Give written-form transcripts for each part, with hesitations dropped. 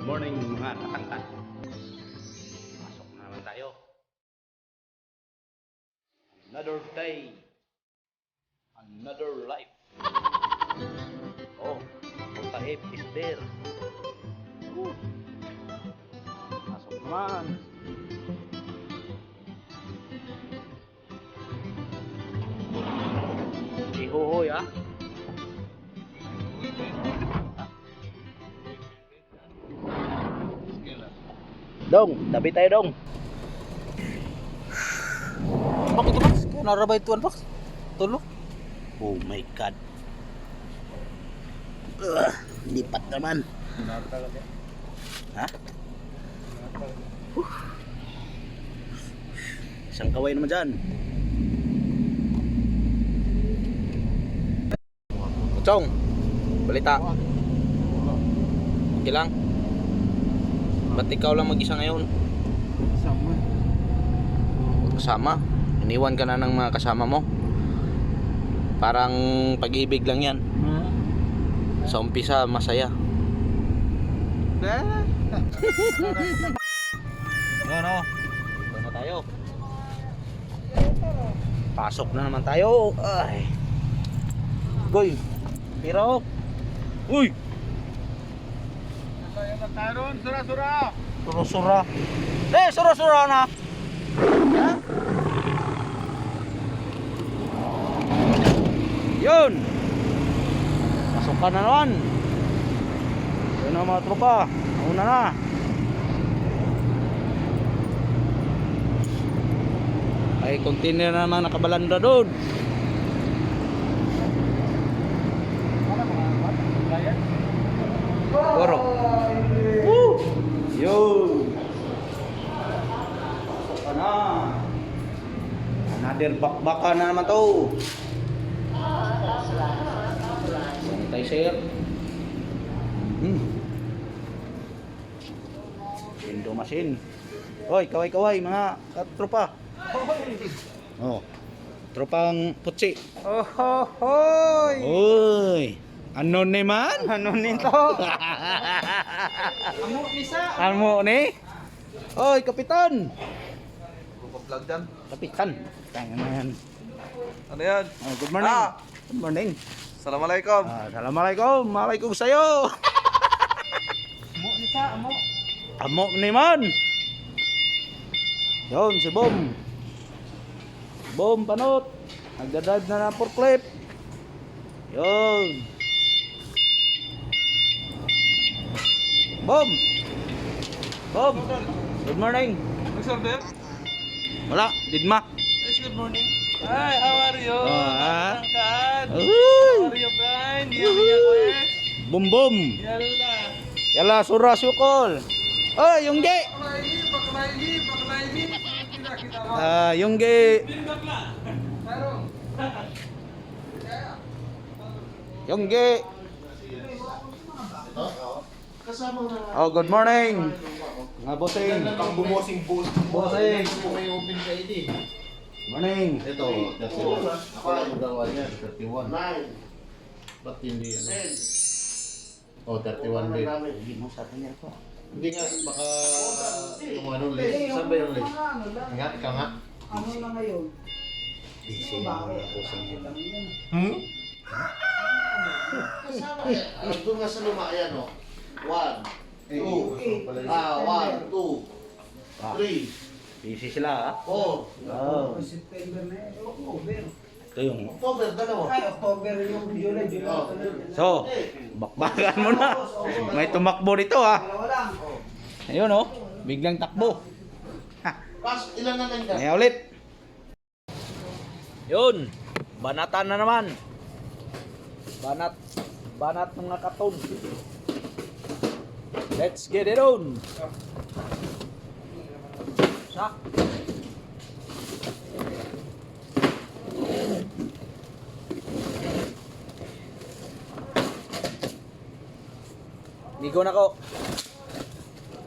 morning mga katangkat. Pasok na naman tayo. Another day. Another life. Oh, Punta F is there. Pasok naman. Ihohoy ah. Dong, tabi tayo dong. Bakit ito, Max? Kaya narabay tuan, Max? Tulo? Oh my god. Lipat naman. Ha? Isang kaway naman dyan. Kutsong, balita. Okay lang? Ba't ikaw lang mag-isa ngayon? Kasama? Iniwan ka na ng mga kasama mo? Parang pag-ibig lang yan. Sa umpisa, masaya. Ano? Ito na tayo. Pasok na naman tayo. Ay. Goy. Piro. Uy. Sura-sura. Sura-sura. Sura-sura na. Ha? Yun. Pasok ka na naman. Yun ang mga tropa. Una na. Ay, container na naman nakabalanda doon. Puro. Woo! Yun. Pasok ka na. Another bakbaka na naman to. Sanitizer. Window machine. Hoy, kaway-kaway mga katropa. Oh. Tropang putsi. Oh, ho, hoy. Oy. Ano ni man? Ano nito? Amo isa. Ano ni? Oy, kapitan. Vlog dyan. Kapitan. Tanga na yan. Ano yan? Oh, good morning. Ah. Good morning. Assalamualaikum. Assalamualaikum. Malaikum sayo. Amo isa, amo. Amo ni man. Yun, si Bom. Bom, panot. Nagdadrive na ng forklift. Yun. Bom. Bom. Good morning. Nagsorder? Wala, didma. Yes, good morning. Hi, how are you? Tangkad. Uy. How are you, Brian? Yummy quest. Bom bom. Yalla. Yala, sura sukol. Oh, yung ge. Paklaili. Yung ge. Yung ge. Oh, good morning. Nga bossing. Bumosing post. Bossing. May open ka ini. Morning. Ito, 31. Ako yung gawa niya, 31. 9. Ba't hindi ano? Oh, 31 din. Hindi mo sa kanya ko. Hindi nga, baka yung ano list. Saan ba yung list? Nga, ikaw nga. Ano na ngayon? Busy yung mga bossing yun. Kasama yan. Doon nga sa luma, ayan o. 1, 2, 1, 2, 3, Busy sila ha. 4. Oh. September na eh. October. Ito yung. October, dalawa. Ay, October yung July. Oh. So, bakbakan mo na. May tumakbo dito ha. Dalawa lang. Ayun oh. Biglang takbo. Pas, ilan na lang ka? Ngayon ulit. Yun. Banatan na naman. Banat ng mga katon. Let's get it on. Sak. Ligo na ko.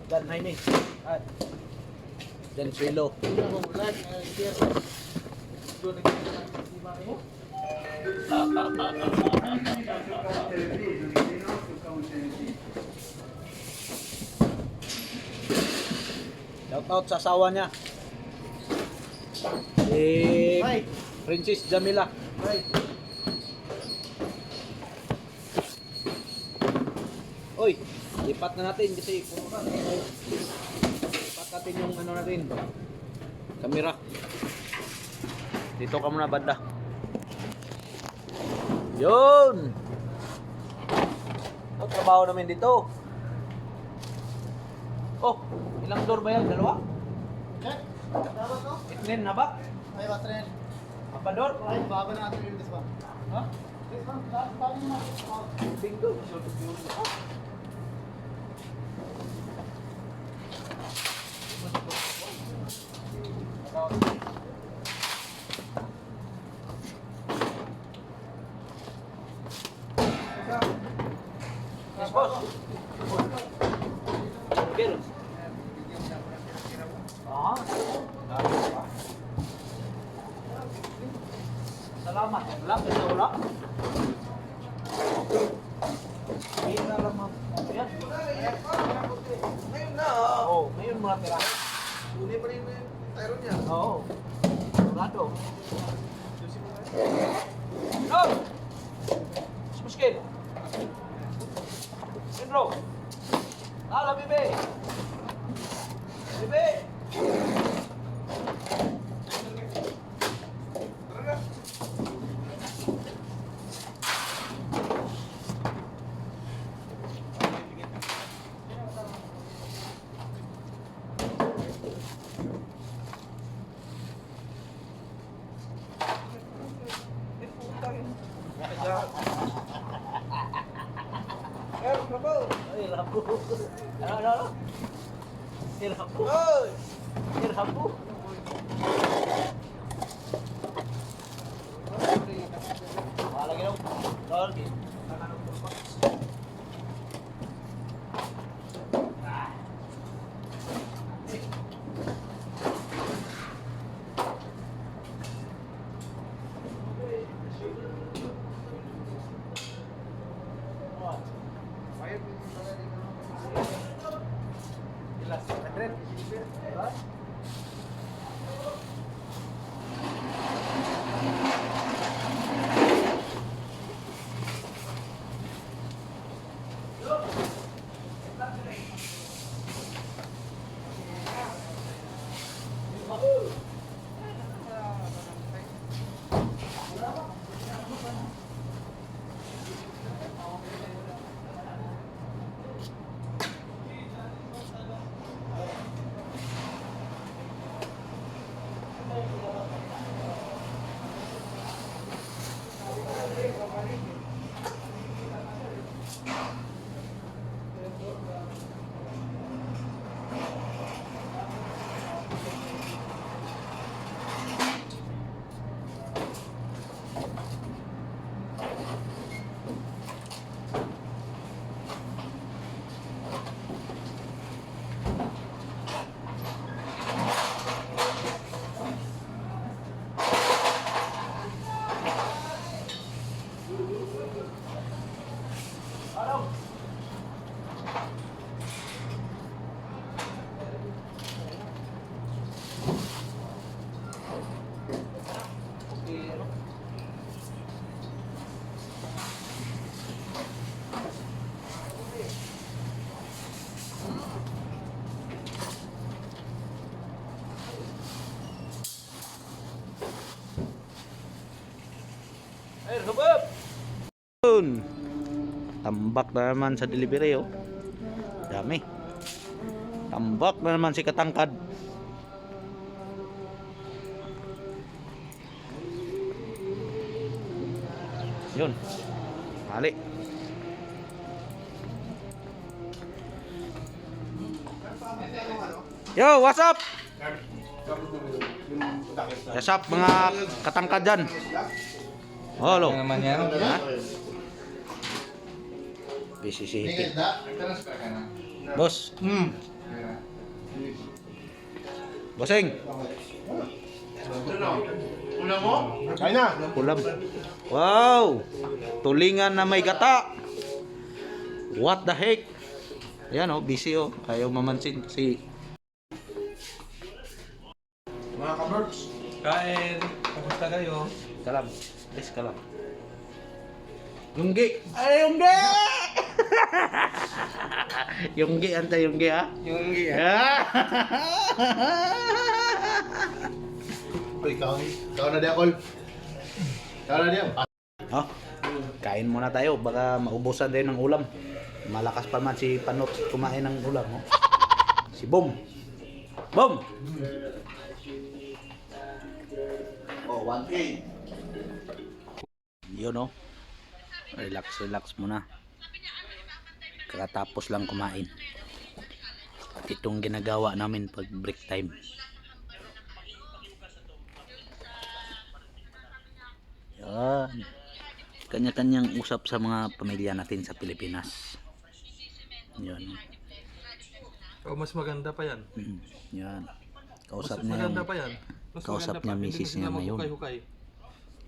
Dan Jaime. Dan Swilo. Shout out sa asawa niya. Princess Jamila. Oy, lipat na natin kasi puno na. Lipat natin yung ano natin. Kamera. Dito ka muna banda. Yun! Ang trabaho namin dito. Oh, ilang door ba yan? Dalawa? Itnin na ba? Ay, battery. Apa door? Ay, bago na natin yung this one. Ha? This one, bago na. Bingo. Yes, boss. Bill. Ah, salamat. Lang kasi wala. Hindi na lang yan. Ngayon na. Oo, ngayon mga pera. Uli pa rin yung tyro niya. Oo. Sigurado. No! Smuskil. Sindro. Hala, bebe. Bebe. Ay, rapo. Ano? Rapo. Rapo. Wala ginaw. Lagi. Yun. Tambak na naman sa delivery oh. Dami. Tambak na naman si Katangkad. Yun. Mali. Yo, what's up? What's up mga katangkad dyan? Oh, lo. Naman yan. Ha? Busy city. Boss. Bossing. Kaya na. Ulam. Wow. Tulingan na may gata. What the heck? Ayan oh, busy oh. Ayaw mamansin kasi Kain. Kamusta kayo? Kalam. Please, kalam. Yunggi! Ay, yunggi! Yunggi, anta yunggi ha? Yung Uy, ikaw na di ako. Ikaw na di ako. Oh, kain muna tayo. Baka maubusan tayo ng ulam. Malakas pa man si Panot kumain ng ulam. Oh. Si Bom. Bom! Oh, 1K. Yun oh. Relax, relax muna. Kakatapos lang kumain. At itong ginagawa namin pag break time. Yan. Kanya-kanyang usap sa mga pamilya natin sa Pilipinas. Yan. Oh, mas maganda pa yan. Yan. Mas Kausap niya maganda yung, pa yan. Mas kausap maganda niya pa. misis Hindi niya sila ngayon. magkukay-hukay.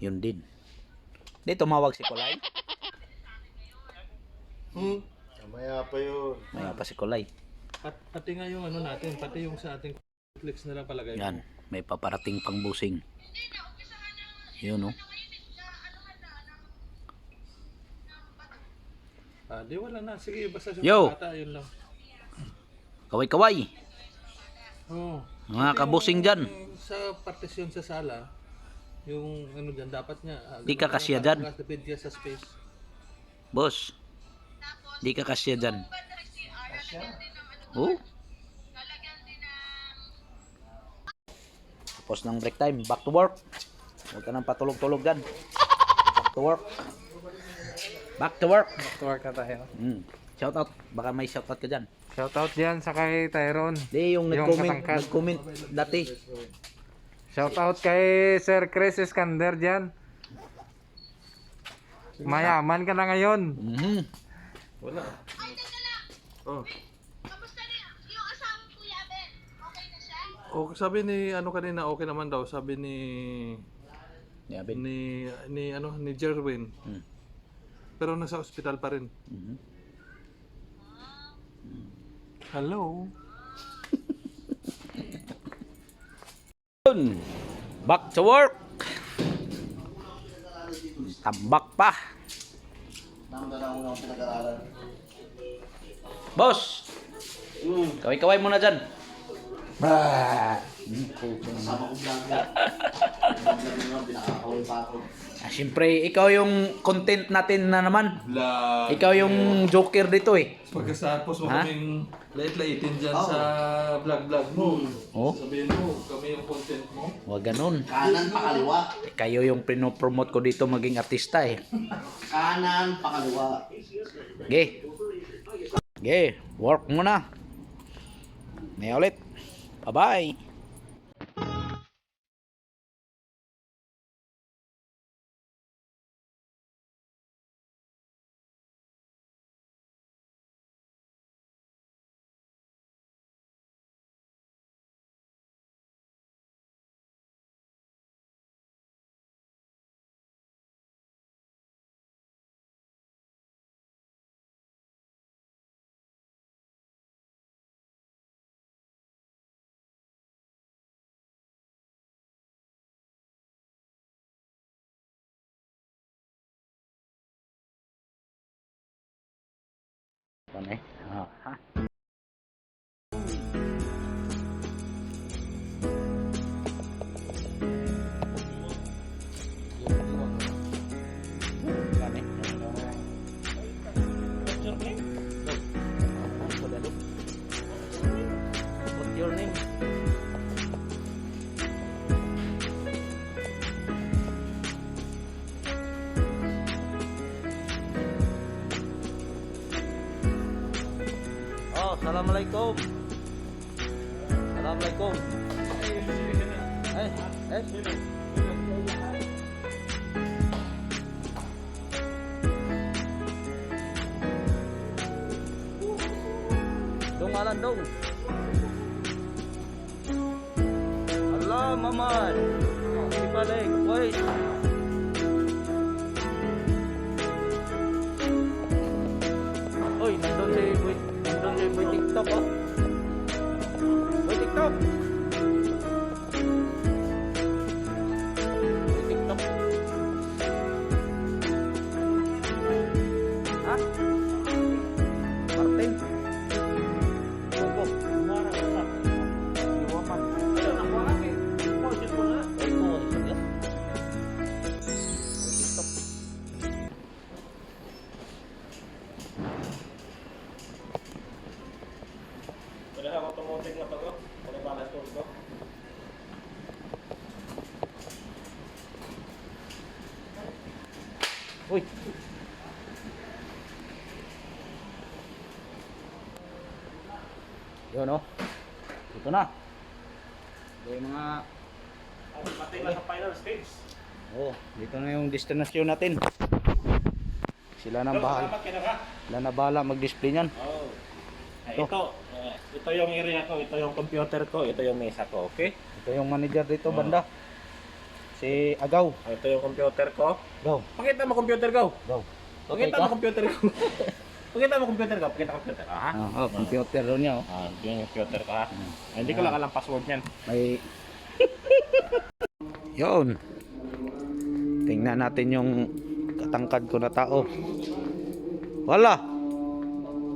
Yun din. Di tumawag si Kulay. Mamaya pa yun. Maya pa si Kulay. Pati nga yung ano natin, pati yung sa ating Netflix na lang palagay. Yan. May paparating pang busing. Yun oh. Di wala na. Sige, basta sa Yo! bata, yun lang. Kaway-kaway. Oo. Mga kabusing dyan. Sa partisyon sa sala, yung ano dyan, dapat niya. Di ka kasya dyan. Nakatipid ka sa space. Boss. Di ka kasya dyan. Oh. Tapos ng break time. Back to work. Huwag ka nang patulog-tulog dyan. Back to work. Back to work. Tuwag ka tayo. Shout out. Baka may shout out ka dyan. Shoutout dyan sa kay Tyron. Di yung Yung nag-comment. katangkad. Nag-comment dati. Shoutout kay Sir Chris Iskander dyan. Mayaman ka na ngayon. Wala. Oh. Kamusta na yung asawa ko, Kuya Ben? Okay na siya? Oh, sabi ni ano kanina, okay naman daw. Sabi ni Yabin. ni Jerwin. Pero nasa ospital pa rin. Hello. Back to work. Tambak pa. Tama na ako ng pinag-aralan. Boss. Kaway-kaway muna dyan. Kasama ko lang. Pinakakawin pa ako. Siyempre, ikaw yung content natin na naman. Vlog. Ikaw yung joker dito eh. Pagkasapos mo Ha? kaming lait-laitin dyan sa vlog-vlog mo. Oh, Sabihin mo, kami yung content mo. wag ganun. Kanan pa kaliwa. Kayo yung pinopromote ko dito maging artista eh. Kanan pa kaliwa. Ge. Ge, work muna. May ulit. Bye-bye. Ano eh? Ha? Ano eh? What's your name? Oh, assalamualaikum. Assalamualaikum. Dong alan dong. Allah Maman. Si balik, wait. Oy, nandun si Boy TikTok oh. Boy TikTok. Uy. Yun oh. Ito na. Yung mga Pati na sa final stage. oh, dito na yung destination natin. Sila nang bahala. Salamat ka na ka. Sila na bahala mag-display niyan. Oh. Ito yung area ko, ito yung computer ko, ito yung mesa ko, okay? Ito yung manager dito banda. Si Agaw. Ito yung computer ko. Gaw. Pakita mo computer ko. Gaw. Okay Pakita mo ka? computer ko. Pakita mo computer ko, pakita computer. Ha? Oh, computer doon niya oh. Ah, ito yung computer ko ha. Hindi ko lang alam password niyan. May yun. Tingnan natin yung katangkad ko na tao. Wala.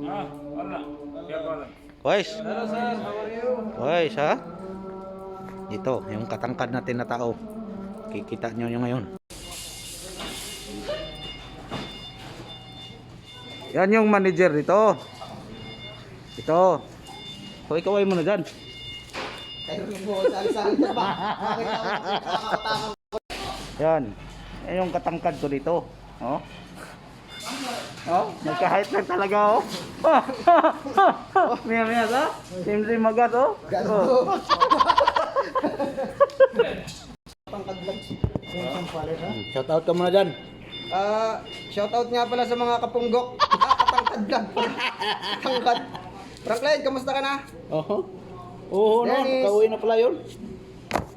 Ah, wala. Kaya wala. Wais. Wais ha. Ito, yung katangkad natin na tao. Kikita nyo nyo ngayon. Yan yung manager dito. Ito. Hoy, kaway mo na dyan. Yan. Yan yung katangkad ko dito. Oh. Oh, nagka-height lang talaga oh. Mia sa? Simple magat oh. Oh. Shout out ka muna dyan. Shout out nga pala sa mga kapunggok. Katangkad lang. Katangkad. Franklin, kamusta ka na? Oo. Oo no, Dennis. kauwi na pala yun.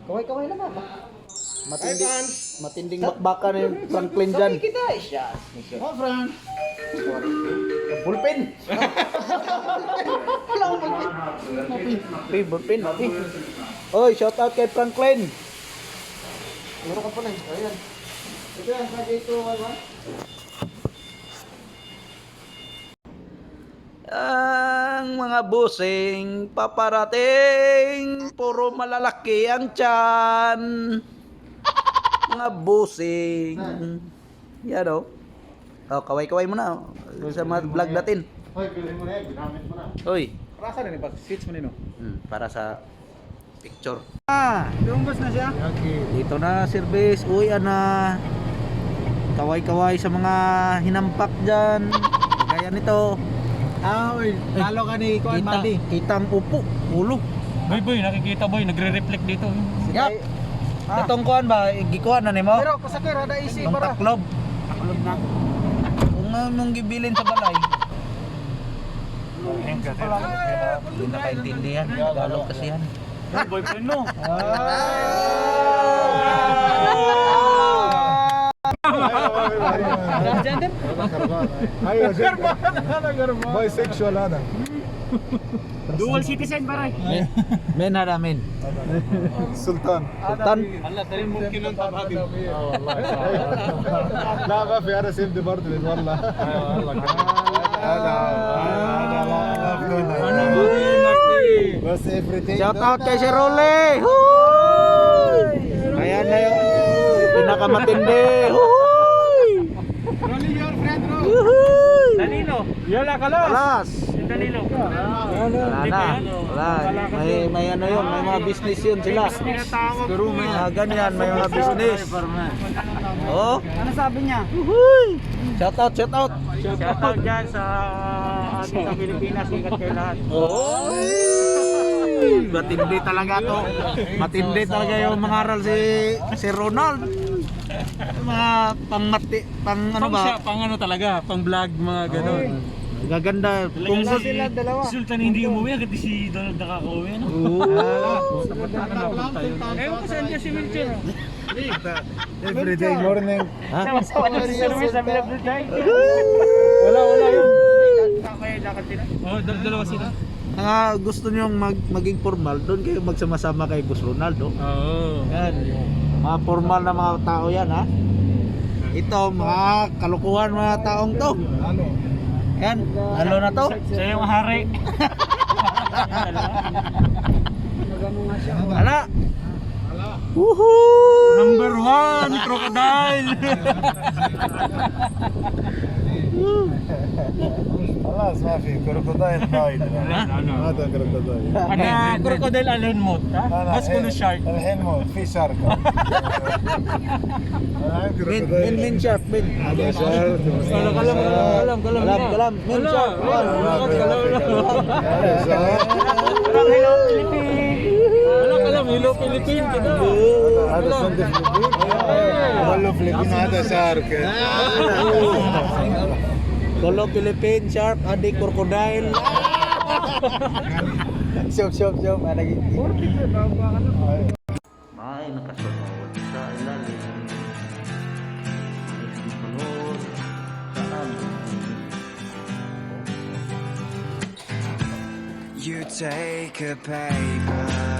Kaway na ba? Matinding bakbakan yung Franklin dyan. Kita siya. Oh, Fran. Bullpen. Wala akong bulpin. Bullpen. Oy, shout out kay Franklin. Meron ka pa na. Ayan. Ito yan, ito, Ang mga busing paparating, puro malalaki ang tiyan. Mga busing. Yan o. Oh, kaway-kaway mo na. Sa mga vlog natin. Hoy, bilhin mo na yan, ginamit mo na. Oy. Para sa rin ba? Switch mo nino. Para sa picture. Lumbas na siya? Dito na service. Uy, ana. Kaway-kaway sa mga hinampak dyan. Gaya nito. Uy, talo ka ni Kuan Madi. Kitang upo. Ulo. Boy, nakikita boy, nagre-reflect dito. Yap. Itong kuhan ba? Gikuhan na ni mo? Pero pasakir, ada isi Itong para. taklob. Kung anong gibilin sa balay. Hindi na kaintindihan. Tagalog kasi yan. Boyfriend no. Bisexual ana. Dual citizen baray. Men na namin. Sultan. Sultan. Allah tarim mungkin ang tabhatin. لا ما في انا سيف ديبارتمنت والله انا بس everything Shout out kay Sir Role. Huy! Ayan na yung pinakamatindi. Huy! Yuhuy! Danilo. Yola kalos. Alas. Danilo. Wala na. Wala. May ano yun, may mga business yun sila. Ganyan, may mga business. Oh. Ano sabi niya? Yuhuy! Shout out, shout out. Shout out dyan sa atin sa Pilipinas, ingat kayo lahat. Oh. Matindi talaga to. Matindi talaga yung mga aral si Ronald. Mga pang ano ba? Pang ano talaga, pang vlog, mga ganon. Gaganda. Kung Sila dalawa. Sultan hindi umuwi, agad si Donald nakaka-uwi. Ewan ko saan niya si Wilcher. Everyday morning. ha? Sama niya si Service sa Bilabday. Wala yun. Kaya lakad sila. Oh, dalawa sila. Gusto niyong maging formal, doon kayo magsama-sama kay Boss Ronaldo. Oo. Yan. Mga formal na mga tao yan ha. Ito, mga kalukuhan mga taong to. Ano? Yan. Ano na to? Siya yung hari. Ala. Woohoo! Number 1, crocodile. خلاص ما في كروكودايل بايد هذا كروكودايل انا كروكوديل الين موت ها بس كله شارك الحين موت في شارك Min shark, min. هذا شارك Kalam, min shark. هذا شارك Hello Philippines. Wala ka lang, hello Philippines kita. هذا صندوق فلبين والله فلبين هذا شارك Kolo Philippine shark, adik crocodile. Shop. Ano Ay, nakasunod sa ilalim. Ay, sunod sa amin. You take a paper